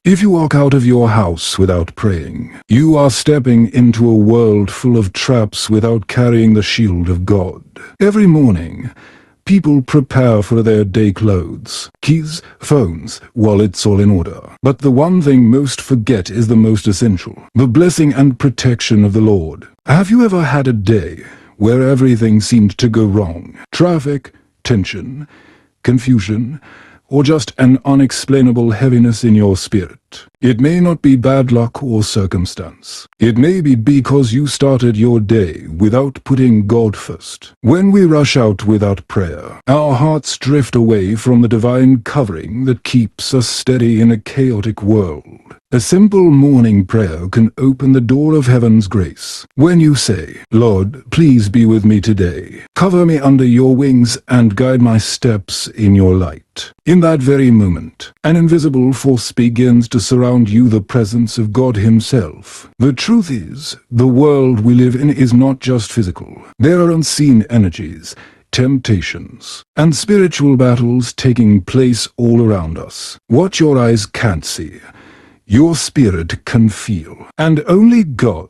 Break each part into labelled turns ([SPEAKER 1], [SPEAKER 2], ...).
[SPEAKER 1] If you walk out of your house without praying, you are stepping into a world full of traps without carrying the shield of God. Every morning, people prepare for their day clothes, keys, phones, wallets, all in order. But the one thing most forget is the most essential, the blessing and protection of the Lord. Have you ever had a day where everything seemed to go wrong? Traffic, tension, confusion, or just an unexplainable heaviness in your spirit? It may not be bad luck or circumstance. It may be because you started your day without putting God first. When we rush out without prayer, our hearts drift away from the divine covering that keeps us steady in a chaotic world. A simple morning prayer can open the door of heaven's grace. When you say, "Lord, please be with me today. Cover me under your wings and guide my steps in your light." In that very moment, an invisible force begins to surround you, the presence of God himself. The truth is, the world we live in is not just physical. There are unseen energies, temptations, and spiritual battles taking place all around us. What your eyes can't see, your spirit can feel. And only God,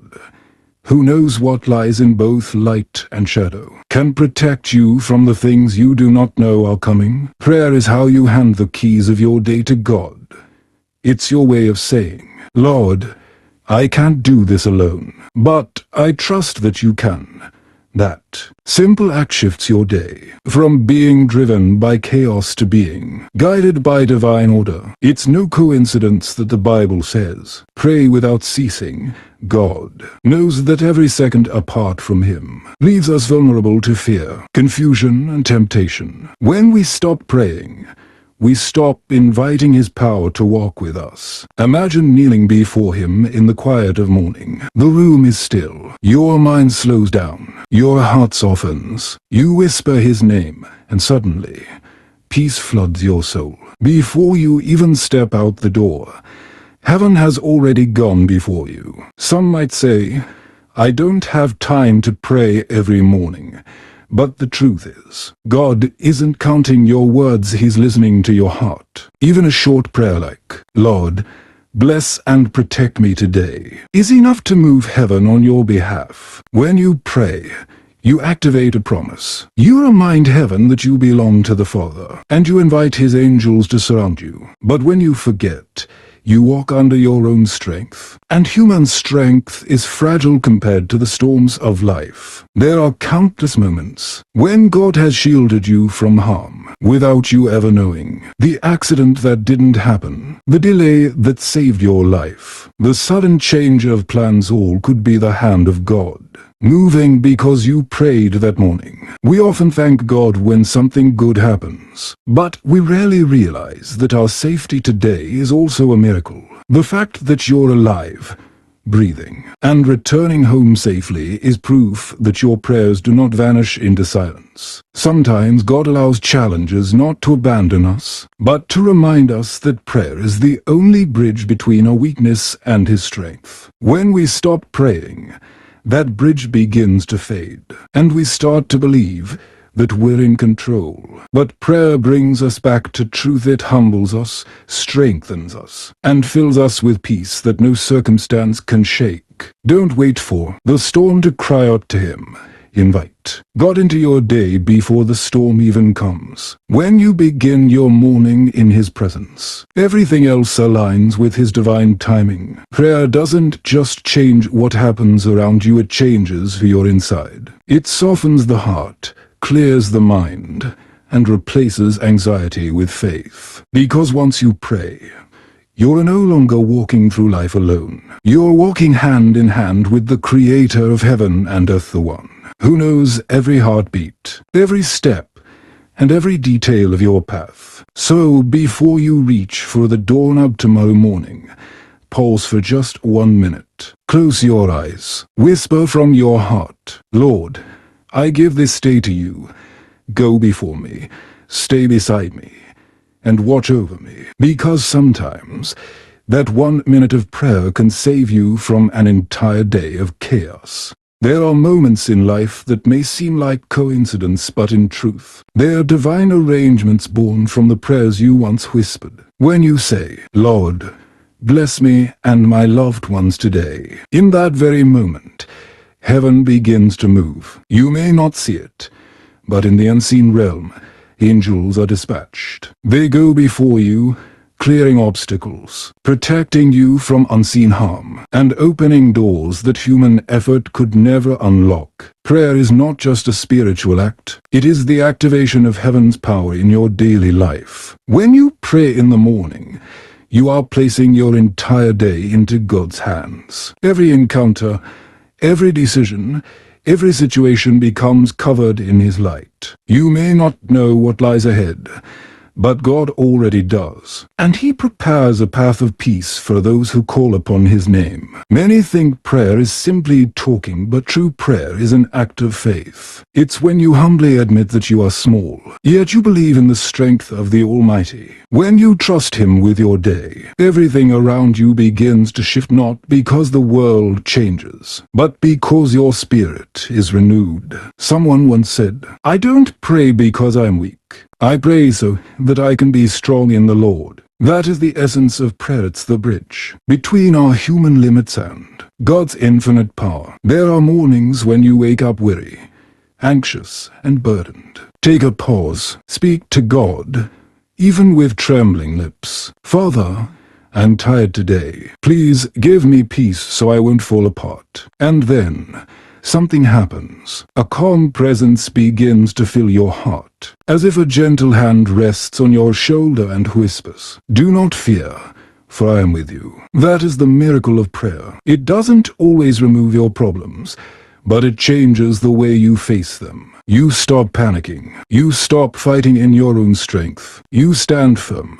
[SPEAKER 1] who knows what lies in both light and shadow, can protect you from the things you do not know are coming. Prayer is how you hand the keys of your day to God. It's your way of saying, "Lord, I can't do this alone, but I trust that you can." That simple act shifts your day from being driven by chaos to being guided by divine order. It's no coincidence that the Bible says, "Pray without ceasing." God knows that every second apart from him leaves us vulnerable to fear, confusion, and temptation. When we stop praying, we stop inviting his power to walk with us. Imagine kneeling before him in the quiet of morning. The room is still. Your mind slows down. Your heart softens. You whisper his name, and suddenly, peace floods your soul. Before you even step out the door, heaven has already gone before you. Some might say, "I don't have time to pray every morning." But the truth is, God isn't counting your words, he's listening to your heart. Even a short prayer like, "Lord, bless and protect me today," is enough to move heaven on your behalf. When you pray, you activate a promise. You remind heaven that you belong to the Father, and you invite his angels to surround you. But when you forget, you walk under your own strength. And human strength is fragile compared to the storms of life. There are countless moments when God has shielded you from harm without you ever knowing. The accident that didn't happen, the delay that saved your life, the sudden change of plans, all could be the hand of God moving because you prayed that morning. We often thank God when something good happens, but we rarely realize that our safety today is also a miracle. The fact that you're alive, breathing, and returning home safely is proof that your prayers do not vanish into silence. Sometimes God allows challenges not to abandon us, but to remind us that prayer is the only bridge between our weakness and his strength. When we stop praying, that bridge begins to fade, and we start to believe that we're in control. But prayer brings us back to truth. It humbles us, strengthens us, and fills us with peace that no circumstance can shake. Don't wait for the storm to cry out to him. Invite God into your day before the storm even comes. When you begin your morning in his presence, everything else aligns with his divine timing. Prayer doesn't just change what happens around you, it changes your inside. It softens the heart, clears the mind, and replaces anxiety with faith. Because once you pray, you're no longer walking through life alone. You're walking hand in hand with the Creator of heaven and earth, the one who knows every heartbeat, every step, and every detail of your path. So before you reach for the doorknob tomorrow morning, pause for just 1 minute. Close your eyes. Whisper from your heart, "Lord, I give this day to you. Go before me, stay beside me, and watch over me." Because sometimes that 1 minute of prayer can save you from an entire day of chaos. There are moments in life that may seem like coincidence, but in truth, they are divine arrangements born from the prayers you once whispered. When you say, "Lord, Bless me and my loved ones today. In that very moment, heaven begins to move. You may not see it, but in the unseen realm, angels are dispatched. They go before you, clearing obstacles, protecting you from unseen harm, and opening doors that human effort could never unlock. Prayer is not just a spiritual act, it is the activation of heaven's power in your daily life. When you pray in the morning, you are placing your entire day into God's hands. Every encounter, every decision, every situation becomes covered in His light. You may not know what lies ahead, but God already does, and He prepares a path of peace for those who call upon His name. Many think prayer is simply talking, but true prayer is an act of faith. It's when you humbly admit that you are small, yet you believe in the strength of the Almighty. When you trust Him with your day, everything around you begins to shift, not because the world changes, but because your spirit is renewed. Someone once said, "I don't pray because I'm weak. I pray so that I can be strong in the Lord." That is the essence of prayer. It's the bridge between our human limits and God's infinite power. There are mornings when you wake up weary, anxious, and burdened. Take a pause. Speak to God, even with trembling lips. "Father, I'm tired today. Please give me peace so I won't fall apart." And then something happens. A calm presence begins to fill your heart, as if a gentle hand rests on your shoulder and whispers, "Do not fear, for I am with you." That is the miracle of prayer. It doesn't always remove your problems, but it changes the way you face them. You stop panicking. You stop fighting in your own strength. You stand firm,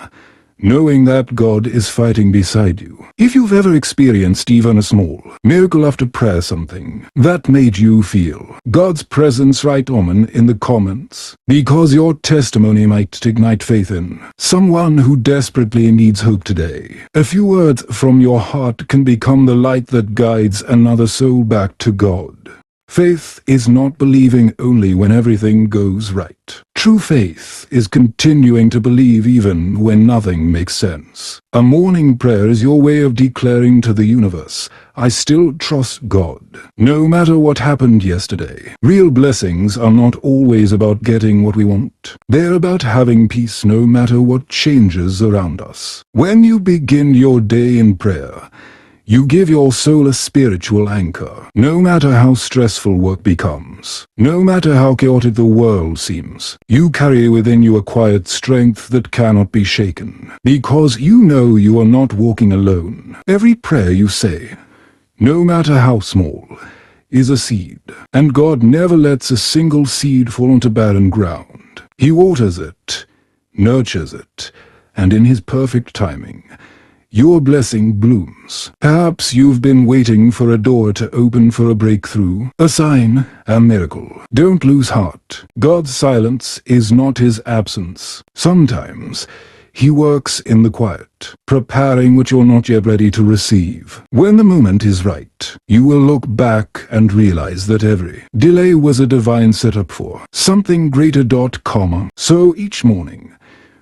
[SPEAKER 1] knowing that God is fighting beside you. If you've ever experienced even a small miracle after prayer, something that made you feel God's presence, write Amen in the comments, because your testimony might ignite faith in someone who desperately needs hope today. A few words from your heart can become the light that guides another soul back to God. Faith is not believing only when everything goes right. True faith is continuing to believe even when nothing makes sense. A morning prayer is your way of declaring to the universe, "I still trust God, no matter what happened yesterday." Real blessings are not always about getting what we want. They're about having peace no matter what changes around us. When you begin your day in prayer, you give your soul a spiritual anchor. No matter how stressful work becomes, no matter how chaotic the world seems, you carry within you a quiet strength that cannot be shaken, because you know you are not walking alone. Every prayer you say, no matter how small, is a seed, and God never lets a single seed fall onto barren ground. He waters it, nurtures it, and in His perfect timing, your blessing blooms. Perhaps you've been waiting for a door to open, for a breakthrough, a sign, a miracle. Don't lose heart. God's silence is not His absence. Sometimes He works in the quiet, preparing what you're not yet ready to receive. When the moment is right, you will look back and realize that every delay was a divine setup for something greater. So each morning,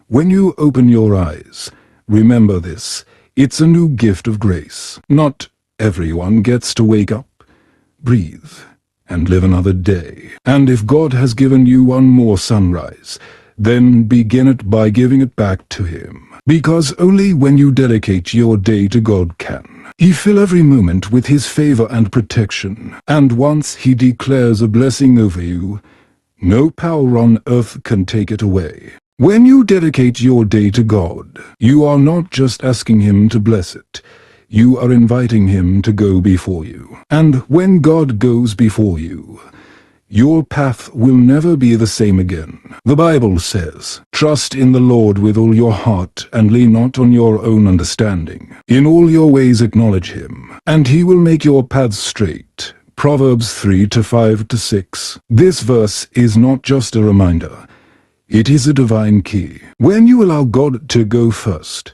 [SPEAKER 1] when you open your eyes, remember this. It's a new gift of grace. Not everyone gets to wake up, breathe, and live another day. And if God has given you one more sunrise, then begin it by giving it back to Him. Because only when you dedicate your day to God can He fill every moment with His favor and protection. And once He declares a blessing over you, no power on earth can take it away. When you dedicate your day to God, you are not just asking Him to bless it. You are inviting Him to go before you. And when God goes before you, your path will never be the same again. The Bible says, "Trust in the Lord with all your heart and lean not on your own understanding. In all your ways acknowledge Him, and He will make your paths straight." Proverbs 3:5-6. This verse is not just a reminder. It is a divine key. When you allow God to go first,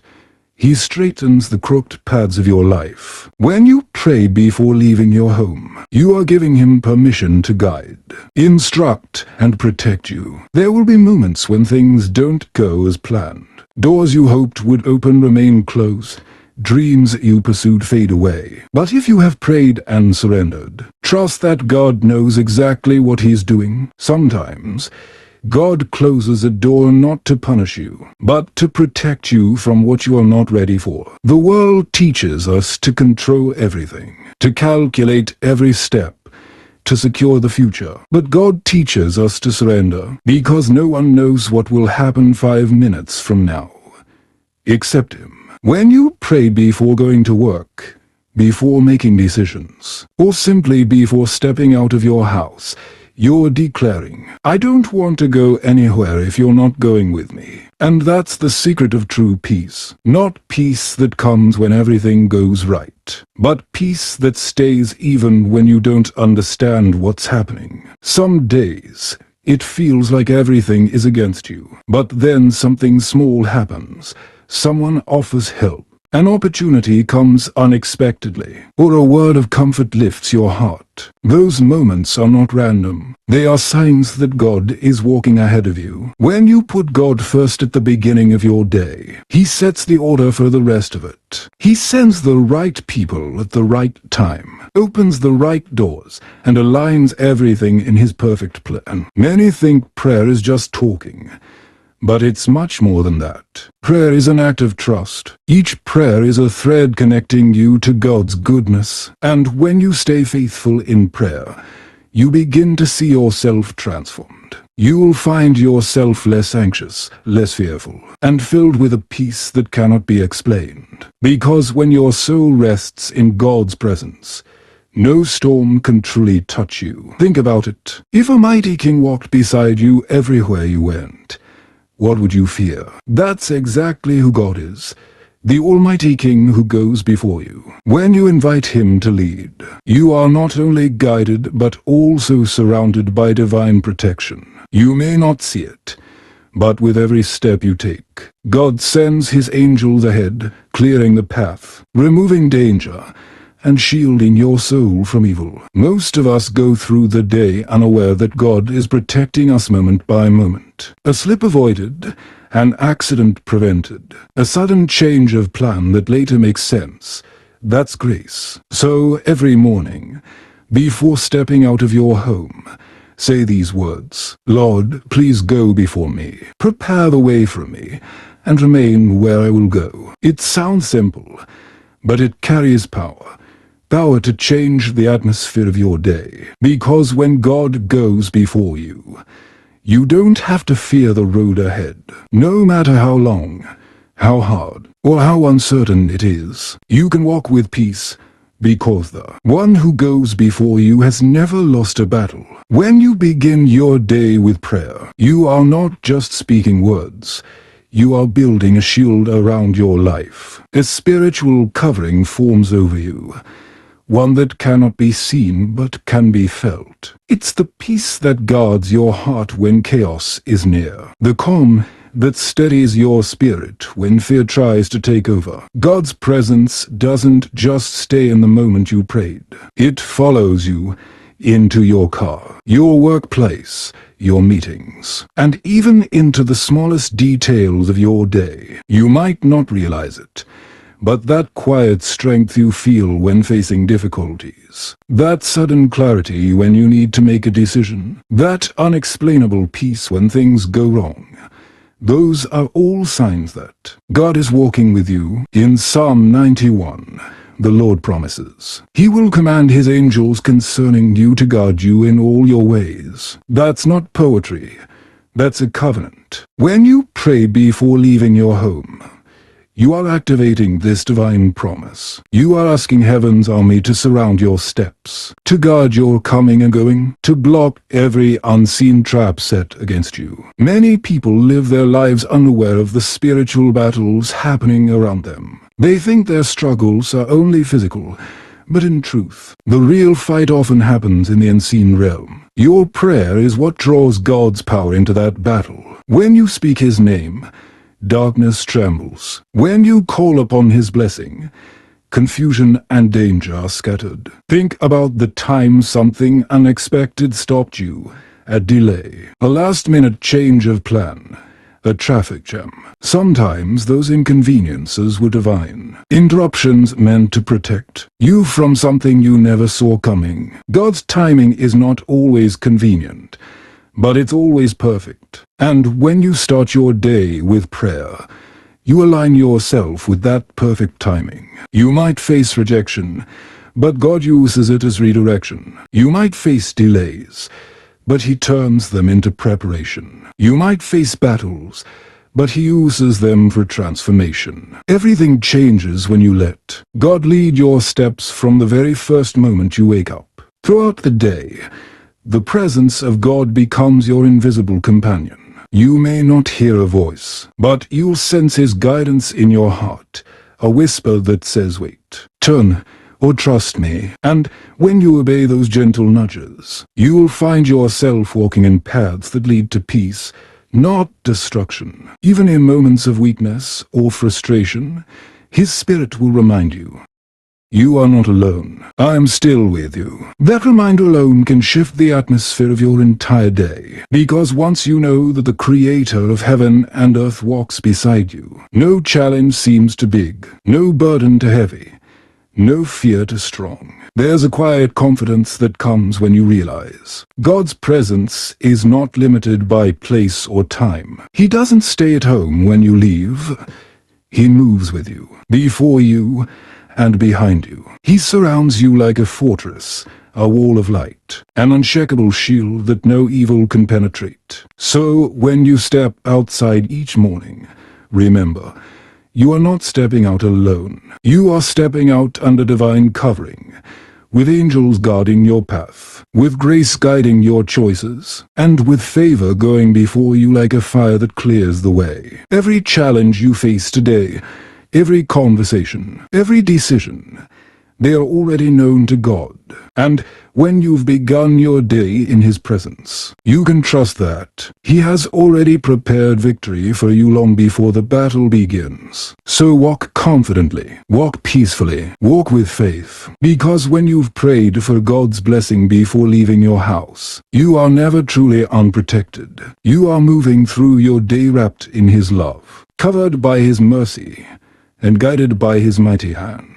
[SPEAKER 1] He straightens the crooked paths of your life. When you pray before leaving your home, you are giving Him permission to guide, instruct, and protect you. There will be moments when things don't go as planned. Doors you hoped would open remain closed, dreams you pursued fade away. But if you have prayed and surrendered, trust that God knows exactly what He's doing. Sometimes, God closes a door not to punish you, but to protect you from what you are not ready for. The world teaches us to control everything, to calculate every step, to secure the future. But God teaches us to surrender, because no one knows what will happen 5 minutes from now, except Him. When you pray before going to work, before making decisions, or simply before stepping out of your house, you're declaring, I don't want to go anywhere if you're not going with me. And that's the secret of true peace. Not peace that comes when everything goes right, but peace that stays even when you don't understand what's happening. Some days, it feels like everything is against you, but then something small happens. Someone offers help. An opportunity comes unexpectedly, or a word of comfort lifts your heart. Those moments are not random. They are signs that God is walking ahead of you. When you put God first at the beginning of your day, He sets the order for the rest of it. He sends the right people at the right time, opens the right doors, and aligns everything in His perfect plan. Many think prayer is just talking, but it's much more than that. Prayer is an act of trust. Each prayer is a thread connecting you to God's goodness. And when you stay faithful in prayer, you begin to see yourself transformed. You'll find yourself less anxious, less fearful, and filled with a peace that cannot be explained. Because when your soul rests in God's presence, no storm can truly touch you. Think about it. If a mighty king walked beside you everywhere you went, what would you fear? That's exactly who God is, the Almighty King who goes before you. When you invite Him to lead, you are not only guided but also surrounded by divine protection. You may not see it, but with every step you take, God sends His angels ahead, clearing the path, removing danger, and shielding your soul from evil. Most of us go through the day unaware that God is protecting us moment by moment. A slip avoided, an accident prevented, a sudden change of plan that later makes sense. That's grace. So every morning, before stepping out of your home, say these words, Lord, please go before me, prepare the way for me, and remain where I will go. It sounds simple, but it carries power. Power to change the atmosphere of your day. Because when God goes before you, you don't have to fear the road ahead. No matter how long, how hard, or how uncertain it is, you can walk with peace, because the one who goes before you has never lost a battle. When you begin your day with prayer, you are not just speaking words. You are building a shield around your life. A spiritual covering forms over you, one that cannot be seen but can be felt. It's the peace that guards your heart when chaos is near, the calm that steadies your spirit when fear tries to take over. God's presence doesn't just stay in the moment you prayed. It follows you into your car, your workplace, your meetings, and even into the smallest details of your day. You might not realize it, but that quiet strength you feel when facing difficulties, that sudden clarity when you need to make a decision, that unexplainable peace when things go wrong, those are all signs that God is walking with you. In Psalm 91, the Lord promises, He will command His angels concerning you to guard you in all your ways. That's not poetry, that's a covenant. When you pray before leaving your home, you are activating this divine promise. You are asking heaven's army to surround your steps, to guard your coming and going, to block every unseen trap set against you. Many people live their lives unaware of the spiritual battles happening around them. They think their struggles are only physical, but in truth, the real fight often happens in the unseen realm. Your prayer is what draws God's power into that battle. When you speak His name, darkness trembles. When you call upon His blessing, confusion and danger are scattered. Think about the time something unexpected stopped you, a delay, a last-minute change of plan, a traffic jam. Sometimes those inconveniences were divine. Interruptions meant to protect you from something you never saw coming. God's timing is not always convenient, but it's always perfect. And when you start your day with prayer, you align yourself with that perfect timing. You might face rejection, but God uses it as redirection. You might face delays, but He turns them into preparation. You might face battles, but He uses them for transformation. Everything changes when you let God lead your steps from the very first moment you wake up. Throughout the day, the presence of God becomes your invisible companion. You may not hear a voice, but you'll sense His guidance in your heart, a whisper that says, wait, turn, or trust me. And when you obey those gentle nudges, you will find yourself walking in paths that lead to peace, not destruction. Even in moments of weakness or frustration, His Spirit will remind you, you are not alone. I am still with you. That reminder alone can shift the atmosphere of your entire day. Because once you know that the Creator of heaven and earth walks beside you, no challenge seems too big, no burden too heavy, no fear too strong. There's a quiet confidence that comes when you realize God's presence is not limited by place or time. He doesn't stay at home when you leave. He moves with you, before you, and behind you. He surrounds you like a fortress, a wall of light, an unshakable shield that no evil can penetrate. So when you step outside each morning, remember, you are not stepping out alone. You are stepping out under divine covering, with angels guarding your path, with grace guiding your choices, and with favor going before you like a fire that clears the way. Every challenge you face today, every conversation, every decision, they are already known to God. And when you've begun your day in His presence, you can trust that He has already prepared victory for you long before the battle begins. So walk confidently, walk peacefully, walk with faith, because when you've prayed for God's blessing before leaving your house, you are never truly unprotected. You are moving through your day wrapped in His love, covered by His mercy, and guided by His mighty hand.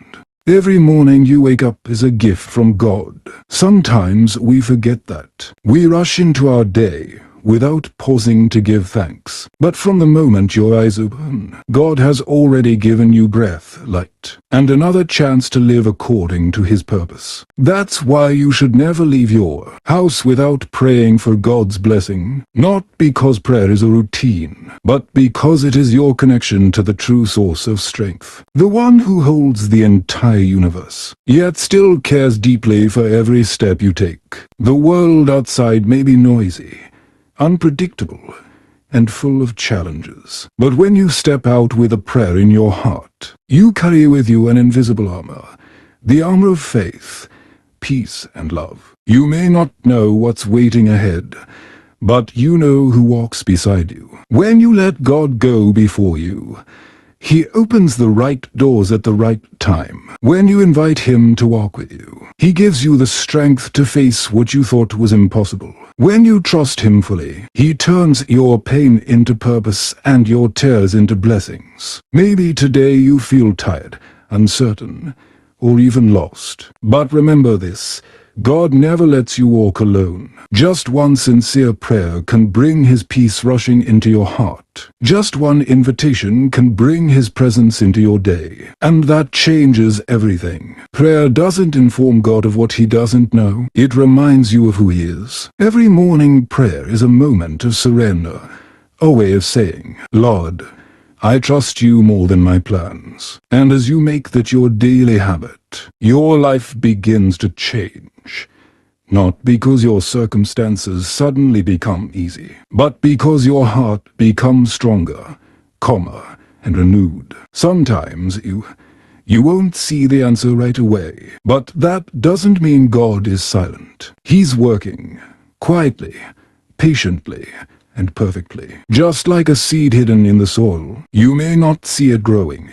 [SPEAKER 1] Every morning you wake up is a gift from God. Sometimes we forget that. We rush into our day without pausing to give thanks. But from the moment your eyes open, God has already given you breath, light, and another chance to live according to His purpose. That's why you should never leave your house without praying for God's blessing, not because prayer is a routine, but because it is your connection to the true source of strength, the one who holds the entire universe, yet still cares deeply for every step you take. The world outside may be noisy, unpredictable, and full of challenges. But when you step out with a prayer in your heart, you carry with you an invisible armor, the armor of faith, peace, and love. You may not know what's waiting ahead, but you know who walks beside you. When you let God go before you, He opens the right doors at the right time. When you invite Him to walk with you, He gives you the strength to face what you thought was impossible. When you trust Him fully, He turns your pain into purpose and your tears into blessings. Maybe today you feel tired, uncertain, or even lost. But remember this: God never lets you walk alone. Just one sincere prayer can bring His peace rushing into your heart. Just one invitation can bring His presence into your day. And that changes everything. Prayer doesn't inform God of what He doesn't know. It reminds you of who He is. Every morning prayer is a moment of surrender, a way of saying, Lord, I trust You more than my plans. And as you make that your daily habit, your life begins to change. Not because your circumstances suddenly become easy, but because your heart becomes stronger, calmer, and renewed. Sometimes you won't see the answer right away, but that doesn't mean God is silent. He's working, quietly, patiently, and perfectly. Just like a seed hidden in the soil, you may not see it growing,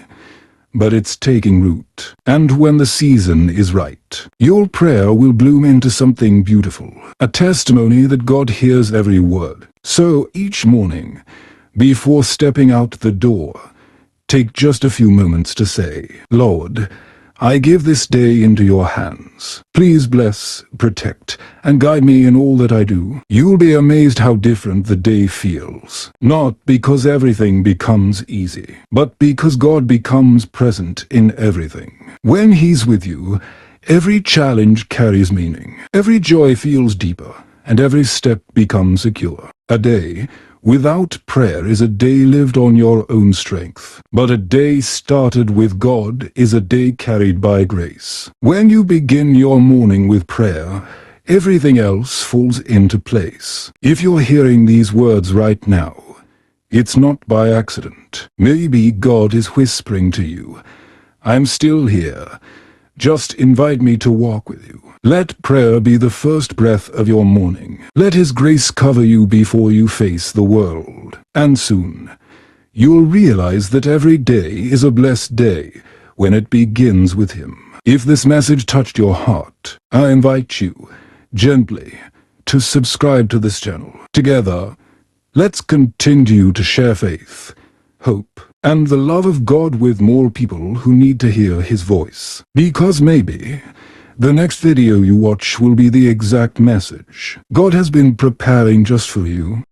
[SPEAKER 1] but it's taking root. And when the season is right, your prayer will bloom into something beautiful, a testimony that God hears every word. So each morning, Before stepping out the door, take just a few moments to say, Lord, I give this day into your hands. Please bless, protect, and guide me in all that I do. You'll be amazed how different the day feels. Not because everything becomes easy, but because God becomes present in everything. When He's with you, every challenge carries meaning. Every joy feels deeper, and every step becomes secure. A day without prayer is a day lived on your own strength. But a day started with God is a day carried by grace. When you begin your morning with prayer, everything else falls into place. If you're hearing these words right now, it's not by accident. Maybe God is whispering to you, I'm still here. Just invite me to walk with you. Let prayer be the first breath of your morning. Let His grace cover you before you face the world. And soon, you'll realize that every day is a blessed day when it begins with Him. If this message touched your heart, I invite you, gently, to subscribe to this channel. Together, let's continue to share faith, hope, and the love of God with more people who need to hear His voice. Because maybe the next video you watch will be the exact message God has been preparing just for you.